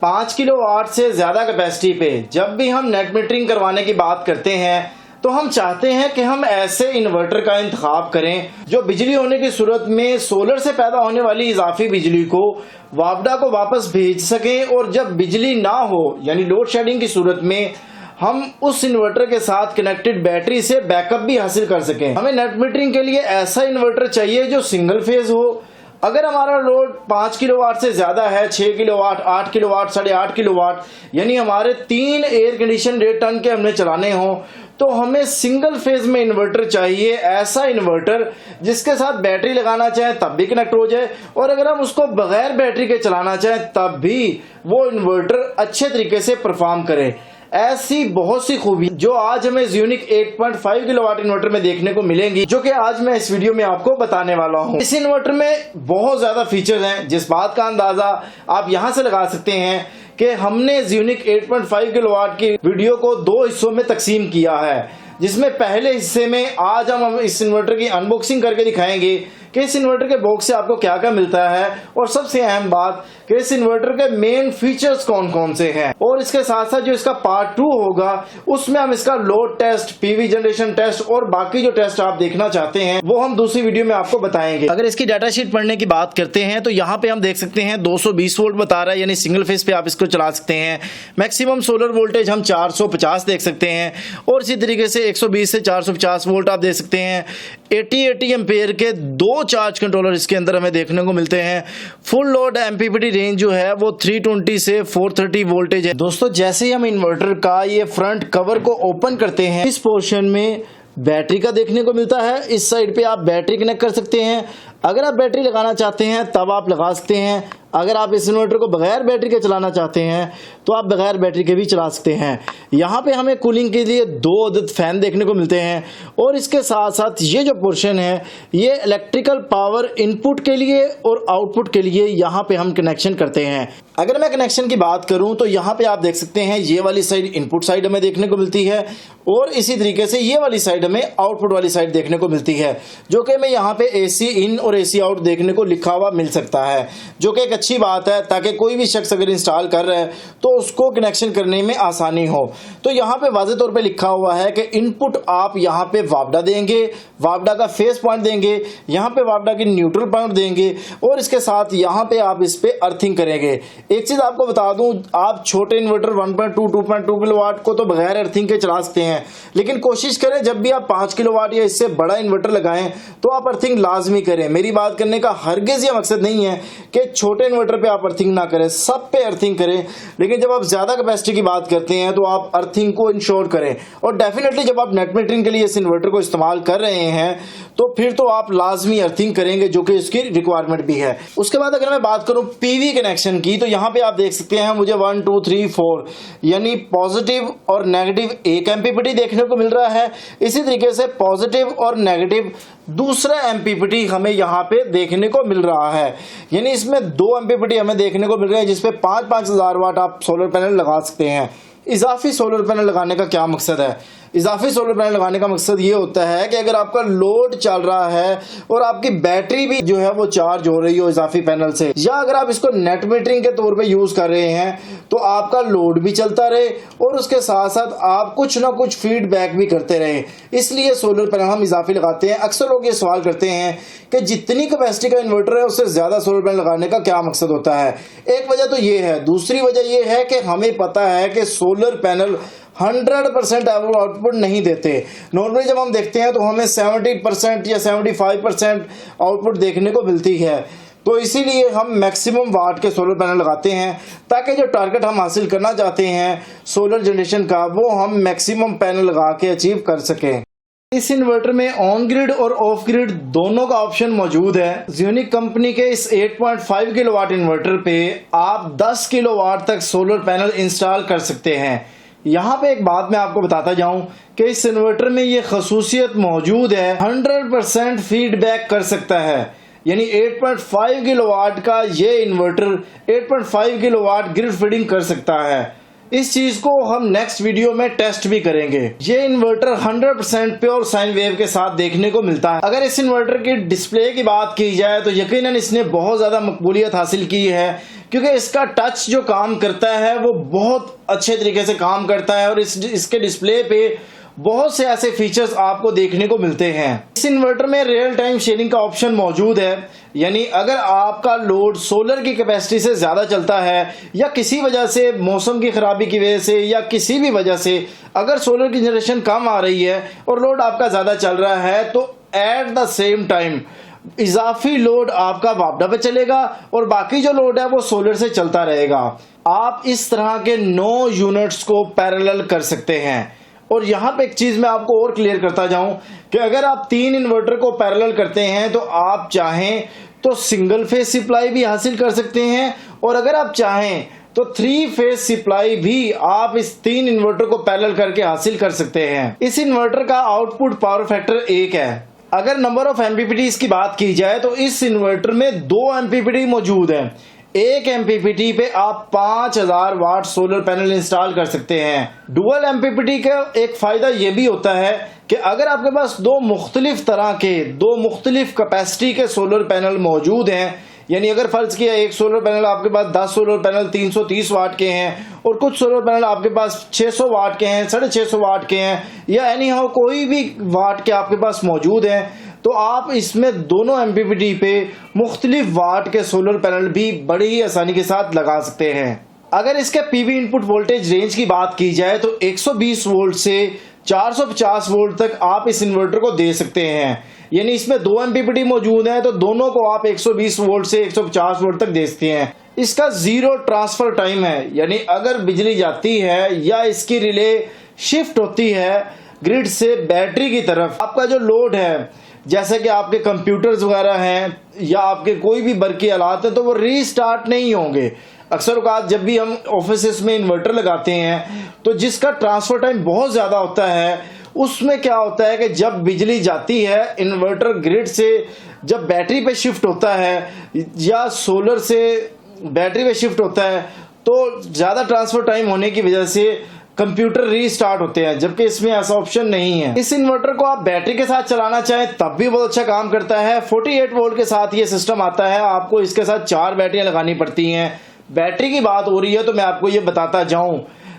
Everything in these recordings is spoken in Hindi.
5 किलोवाट से ज़्यादा कैपेसिटी पे जब भी हम नेट मीटरिंग करवाने की बात करते हैं तो हम चाहते हैं कि हम ऐसे इन्वर्टर का इंतखाब करें जो बिजली होने की सूरत में सोलर से पैदा होने वाली इजाफी बिजली को वापडा को वापस भेज सकें और जब बिजली ना हो यानी लोड शेडिंग की सूरत में हम उस इन्वर्टर के साथ कनेक्टेड बैटरी से बैकअप भी हासिल कर सकें। हमें नेट मीटरिंग के लिए ऐसा इन्वर्टर चाहिए जो सिंगल फेज हो। अगर हमारा लोड 5 किलोवाट से ज्यादा है, 6 किलोवाट, 8 किलोवाट, 8.5 किलोवाट, यानी हमारे 3 एयर कंडीशन 1.5 टन के हमने चलाने हों तो हमें सिंगल फेज में इन्वर्टर चाहिए। ऐसा इन्वर्टर जिसके साथ बैटरी लगाना चाहें तब भी कनेक्ट हो जाए और अगर हम उसको बगैर बैटरी के चलाना चाहें तब भी वो इन्वर्टर अच्छे तरीके से परफॉर्म करे। ऐसी बहुत सी खूबी जो आज हमें ज़्यूनिक 8.5 किलोवाट इन्वर्टर में देखने को मिलेंगी, जो कि आज मैं इस वीडियो में आपको बताने वाला हूं। इस इन्वर्टर में बहुत ज्यादा फीचर्स हैं जिस बात का अंदाजा आप यहां से लगा सकते हैं कि हमने ज़्यूनिक 8.5 किलोवाट की वीडियो को 2 हिस्सों में तकसीम किया है, जिसमें पहले हिस्से में आज हम इस इन्वर्टर की अनबॉक्सिंग करके दिखाएंगे कि इस इन्वर्टर के बॉक्स से आपको क्या क्या मिलता है और सबसे अहम बात कि इस इन्वर्टर के मेन फीचर्स कौन कौन से हैं। और इसके साथ साथ जो इसका पार्ट 2 होगा उसमें हम इसका load test, PV generation test और बाकी जो टेस्ट आप देखना चाहते हैं वो हम दूसरी वीडियो में आपको बताएंगे। अगर इसकी डाटा शीट पढ़ने की बात करते हैं तो यहाँ पे हम देख सकते हैं 220 वोल्ट बता रहा है, यानी सिंगल फेज पे आप इसको चला सकते हैं। मैक्सिमम सोलर वोल्टेज हम 450 देख सकते हैं और इसी तरीके से 120 से 450 वोल्ट आप देख सकते हैं। 80 एम्पेयर के 2 चार्ज कंट्रोलर इसके अंदर हमें देखने को मिलते हैं। फुल लोड एमपीपीटी रेंज जो है वो 320 से 430 वोल्टेज है। दोस्तों, जैसे ही हम इन्वर्टर का ये फ्रंट कवर को ओपन करते हैं इस पोर्शन में बैटरी का देखने को मिलता है। इस साइड पे आप बैटरी कनेक्ट कर सकते हैं। अगर आप बैटरी लगाना चाहते हैं तब आप लगा सकते हैं। अगर आप इस इन्वर्टर को बगैर बैटरी के चलाना चाहते हैं तो आप बगैर बैटरी के भी चला सकते हैं। यहाँ पे हमें कूलिंग के लिए 2 अदद फैन देखने को मिलते हैं और इसके साथ साथ ये जो पोर्शन है ये इलेक्ट्रिकल पावर इनपुट के लिए और आउटपुट के लिए यहाँ पे हम कनेक्शन करते हैं। अगर मैं कनेक्शन की बात करूं तो यहाँ पे आप देख सकते हैं ये वाली साइड इनपुट साइड हमें देखने को मिलती है और इसी तरीके से ये वाली साइड हमें आउटपुट वाली साइड देखने को मिलती है, जो कि हमें यहाँ पे एसी इन और एसी आउट देखने को लिखा हुआ मिल सकता है, जो कि एक अच्छी बात है ताकि कोई भी शख्स अगर इंस्टॉल कर रहा है तो उसको कनेक्शन करने में आसानी हो। तो यहाँ पे वाज़ेह तौर पे लिखा हुआ है कि इनपुट आप यहाँ पे वापडा देंगे, वापडा का फेस पॉइंट देंगे, यहाँ पे वापडा की न्यूट्रल पॉइंट देंगे और इसके साथ यहाँ पे आप इस पे अर्थिंग करेंगे। एक चीज आपको बता दूं, आप छोटे इन्वर्टर 1.2 2.2 किलोवाट को तो बगैर अर्थिंग के चला सकते हैं, लेकिन कोशिश करें जब भी आप 5 किलोवाट या इससे बड़ा इन्वर्टर लगाएं तो आप अर्थिंग लाजमी करें। मेरी बात करने का हरगिज ये मकसद नहीं है कि छोटे इन्वर्टर पे आप अर्थिंग ना करें, सब पे अर्थिंग करें, लेकिन जब आप ज्यादा कैपेसिटी की बात करते हैं तो आप अर्थिंग को इंश्योर करें। और डेफिनेटली जब आप नेट मीटरिंग के लिए इस इन्वर्टर को इस्तेमाल कर रहे हैं तो फिर तो आप लाजमी अर्थिंग करेंगे, जो कि इसकी रिक्वायरमेंट भी है। उसके बाद अगर मैं बात करूं पीवी कनेक्शन की तो यहाँ पे आप देख सकते हैं मुझे 1 2 3 4 यानी पॉजिटिव और नेगेटिव एक एमपीपीटी देखने को मिल रहा है। इसी तरीके से पॉजिटिव और नेगेटिव दूसरा एमपीपीटी हमें यहाँ पे देखने को मिल रहा है, यानी इसमें 2 एमपीपीटी हमें देखने को मिल रहे हैं जिसपे 5-5 हज़ार वाट आप सोलर पैनल लगा सकते हैं। इजाफी सोलर पैनल लगाने का क्या मकसद है? इजाफी सोलर पैनल लगाने का मकसद ये होता है कि अगर आपका लोड चल रहा है और आपकी बैटरी भी जो है वो चार्ज हो रही हो इजाफी पैनल से, या अगर आप इसको नेट मीटरिंग के तौर पे यूज कर रहे हैं तो आपका लोड भी चलता रहे और उसके साथ साथ आप कुछ ना कुछ फीडबैक भी करते रहे, इसलिए सोलर पैनल हम इजाफी लगाते हैं। अक्सर लोग ये सवाल करते हैं कि जितनी कैपेसिटी का इन्वर्टर है उससे ज्यादा सोलर पैनल लगाने का क्या मकसद होता है। एक वजह तो ये है, दूसरी वजह ये है कि हमें पता है कि सोलर पैनल 100% आउटपुट नहीं देते। नॉर्मली जब हम देखते हैं तो हमें 70% या 75% आउटपुट देखने को मिलती है, तो इसीलिए हम मैक्सिमम वाट के सोलर पैनल लगाते हैं ताकि जो टारगेट हम हासिल करना चाहते हैं सोलर जनरेशन का वो हम मैक्सिमम पैनल लगा के अचीव कर सकें। इस इन्वर्टर में ऑन ग्रिड और ऑफ ग्रिड दोनों का ऑप्शन मौजूद है। ज़्यूनिक कंपनी के इस 8.5 किलोवाट इन्वर्टर पे आप 10 किलोवाट तक सोलर पैनल इंस्टॉल कर सकते हैं। यहाँ पे एक बात मैं आपको बताता जाऊं कि इस इन्वर्टर में ये खसूसियत मौजूद है, 100% फीडबैक कर सकता है, यानी 8.5 किलोवाट का ये इन्वर्टर 8.5 किलोवाट ग्रिड फीडिंग कर सकता है। इस चीज को हम नेक्स्ट वीडियो में टेस्ट भी करेंगे। ये इन्वर्टर 100% प्योर साइन वेव के साथ देखने को मिलता है। अगर इस इन्वर्टर की डिस्प्ले की बात की जाए तो यकीनन इसने बहुत ज्यादा मकबूलियत हासिल की है, क्योंकि इसका टच जो काम करता है वो बहुत अच्छे तरीके से काम करता है और इसके डिस्प्ले पे बहुत से ऐसे फीचर्स आपको देखने को मिलते हैं। इस इन्वर्टर में रियल टाइम शेयरिंग का ऑप्शन मौजूद है, यानी अगर आपका लोड सोलर की कैपेसिटी से ज़्यादा चलता है या किसी वजह से मौसम की खराबी की वजह से या किसी भी वजह से अगर सोलर की जनरेशन कम आ रही है और लोड आपका ज़्यादा चल रहा है, तो एट द सेम टाइम इजाफी लोड आपका वापडा पे चलेगा और बाकी जो लोड है वो सोलर से चलता रहेगा। आप इस तरह के 9 यूनिट्स को पैरेलल कर सकते हैं। और यहाँ पे एक चीज मैं आपको और क्लियर करता जाऊं कि अगर आप 3 इन्वर्टर को पैरेलल करते हैं तो आप चाहें तो सिंगल फेज सप्लाई भी हासिल कर सकते हैं और अगर आप चाहें तो 3 फेज सप्लाई भी आप इस 3 इन्वर्टर को पैरेलल करके हासिल कर सकते हैं। इस इन्वर्टर का आउटपुट पावर फैक्टर 1 है। अगर नंबर ऑफ एमपीपीटी की बात की जाए तो इस इन्वर्टर में 2 एमपीपीटी मौजूद है। एक एमपीपीटी पे आप 5000 वाट सोलर पैनल इंस्टॉल कर सकते हैं। डुअल एमपीपीटी का एक फायदा ये भी होता है कि अगर आपके पास 2 मुख्तलिफ तरह के 2 मुख्तलिफ कैपेसिटी के सोलर पैनल मौजूद हैं, यानी अगर फर्ज किया एक सोलर पैनल आपके पास 10 सोलर पैनल 330 वाट के हैं और कुछ सोलर पैनल आपके पास 600 वाट के हैं, 650 वाट के हैं या एनी हाउ कोई भी वाट के आपके पास मौजूद हैं, तो आप इसमें दोनों एमपीपीटी पे मुख्तलिफ वाट के सोलर पैनल भी बड़ी ही आसानी के साथ लगा सकते हैं। अगर इसके पीवी इनपुट वोल्टेज रेंज की बात की जाए तो 120 वोल्ट से 450 वोल्ट तक आप इस इन्वर्टर को दे सकते हैं, यानी इसमें 2 एमपीपीटी मौजूद हैं तो दोनों को आप 120 वोल्ट से 150 वोल्ट तक दे सकते हैं। इसका 0 ट्रांसफर टाइम है, यानी अगर बिजली जाती है या इसकी रिले शिफ्ट होती है ग्रिड से बैटरी की तरफ, आपका जो लोड है जैसे कि आपके कंप्यूटर्स वगैरह हैं या आपके कोई भी बरकी आलात हैं तो वो रीस्टार्ट नहीं होंगे। अक्सर औकात जब भी हम ऑफिस में इन्वर्टर लगाते हैं तो जिसका ट्रांसफर टाइम बहुत ज़्यादा होता है, उसमें क्या होता है कि जब बिजली जाती है इन्वर्टर ग्रिड से जब बैटरी पे शिफ्ट होता है या सोलर से बैटरी पे शिफ्ट होता है तो ज़्यादा ट्रांसफर टाइम होने की वजह से कंप्यूटर रीस्टार्ट होते हैं, जबकि इसमें ऐसा ऑप्शन नहीं है। इस इन्वर्टर को आप बैटरी के साथ चलाना चाहें तब भी बहुत अच्छा काम करता है। 48 वोल्ट के साथ ये सिस्टम आता है, आपको इसके साथ 4 बैटरियां लगानी पड़ती हैं। बैटरी की बात हो रही है तो मैं आपको ये बताता जाऊं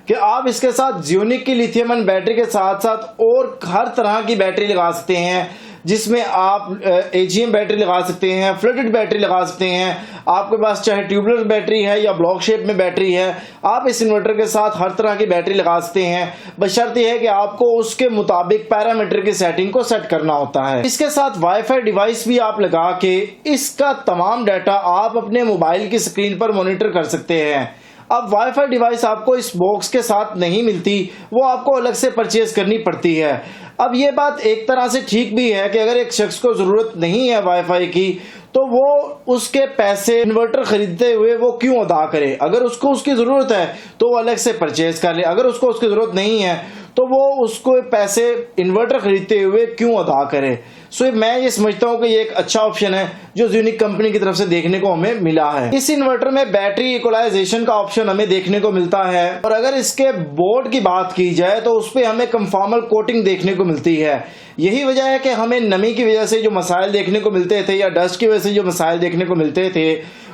कि आप इसके साथ जियोनिक की लिथियम आयन बैटरी के साथ साथ और हर तरह की बैटरी लगा सकते हैं, जिसमें आप एजीएम बैटरी लगा सकते हैं, फ्लडेड बैटरी लगा सकते हैं। आपके पास चाहे ट्यूबुलर बैटरी है या ब्लॉक शेप में बैटरी है, आप इस इन्वर्टर के साथ हर तरह की बैटरी लगा सकते हैं, बशर्ते है कि आपको उसके मुताबिक पैरामीटर की सेटिंग को सेट करना होता है। इसके साथ वाईफाई डिवाइस भी आप लगा के इसका तमाम डाटा आप अपने मोबाइल की स्क्रीन पर मॉनिटर कर सकते हैं। अब वाईफाई डिवाइस आपको इस बॉक्स के साथ नहीं मिलती, वो आपको अलग से परचेज करनी पड़ती है। अब ये बात एक तरह से ठीक भी है कि अगर एक शख्स को जरूरत नहीं है वाईफाई की तो वो उसके पैसे इन्वर्टर खरीदते हुए वो क्यों अदा करे। अगर उसको उसकी जरूरत है तो वो अलग से परचेज कर ले, अगर उसको उसकी जरूरत नहीं है तो वो उसको पैसे इन्वर्टर खरीदते हुए क्यों अदा करे। सो मैं ये समझता हूँ कि ये एक अच्छा ऑप्शन है जो यूनिक कंपनी की तरफ से देखने को हमें मिला है। इस इन्वर्टर में बैटरी इक्वलाइजेशन का ऑप्शन हमें देखने को मिलता है और अगर इसके बोर्ड की बात की जाए तो उस पर हमें कंफॉर्मल कोटिंग देखने को मिलती है। यही वजह है कि हमें नमी की वजह से जो मसाइल देखने को मिलते थे या डस्ट की वजह से जो मसाइल देखने को मिलते थे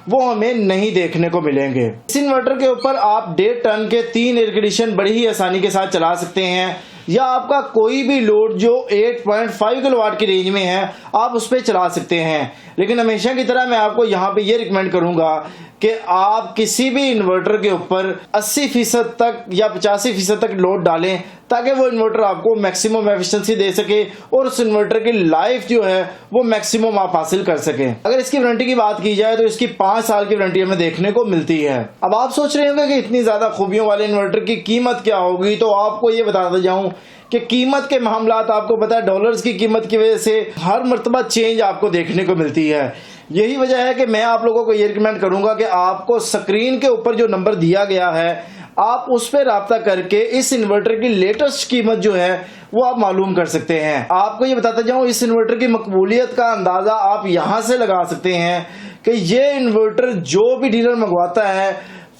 वो हमें नहीं देखने को मिलेंगे। इस इन्वर्टर के ऊपर आप 1.5 टन के 3 एयर कंडीशन बड़ी ही आसानी के साथ चला सकते हैं, या आपका कोई भी लोड जो 8.5 किलोवाट की रेंज में है आप उस पर चला सकते हैं। लेकिन हमेशा की तरह मैं आपको यहाँ पे ये रिकमेंड करूंगा कि आप किसी भी इन्वर्टर के ऊपर 80% तक या 85% तक लोड डालें ताकि वो इन्वर्टर आपको मैक्सिमम एफिशिएंसी दे सके और उस इन्वर्टर की लाइफ जो है वो मैक्सिमम आप हासिल कर सके। अगर इसकी वारंटी की बात की जाए तो इसकी 5 साल की वारंटी हमें देखने को मिलती है। अब आप सोच रहे होंगे कि इतनी ज्यादा खूबियों वाले इन्वर्टर की कीमत क्या होगी, तो आपको ये बताता जाऊं कि कीमत के मामलात आपको पता है डॉलर्स की कीमत की वजह से हर मर्तबा चेंज आपको देखने को मिलती है। यही वजह है कि मैं आप लोगों को ये रिकमेंड करूंगा कि आपको स्क्रीन के ऊपर जो नंबर दिया गया है आप उस पर राब्ता करके इस इन्वर्टर की लेटेस्ट कीमत जो है वो आप मालूम कर सकते हैं। आपको ये बताता जाऊं इस इन्वर्टर की मकबूलियत का अंदाजा आप यहां से लगा सकते हैं कि ये इन्वर्टर जो भी डीलर मंगवाता है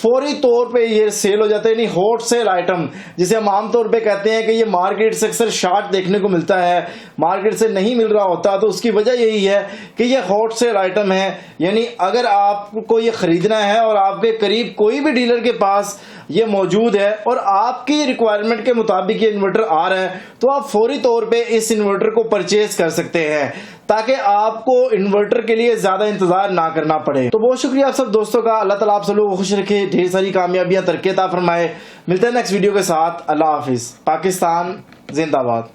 फौरी तौर पे ये सेल हो जाते हैं, यानी हॉट सेल आइटम जिसे हम आमतौर पे कहते हैं कि ये मार्केट से अक्सर शार्ट देखने को मिलता है, मार्केट से नहीं मिल रहा होता। तो उसकी वजह यही है कि ये हॉट सेल आइटम है, यानी अगर आपको ये खरीदना है और आपके करीब कोई भी डीलर के पास ये मौजूद है और आपकी रिक्वायरमेंट के मुताबिक ये इन्वर्टर आ रहा है, तो आप फौरी तौर पे इस इन्वर्टर को परचेज कर सकते हैं ताकि आपको इन्वर्टर के लिए ज्यादा इंतजार ना करना पड़े। तो बहुत शुक्रिया आप सब दोस्तों का। अल्लाह ताला आप सब लोगों को खुश रखे, ढेर सारी कामयाबियां तरक्की अता फरमाए। मिलते हैं नेक्स्ट वीडियो के साथ। अल्लाह हाफिज। पाकिस्तान जिंदाबाद।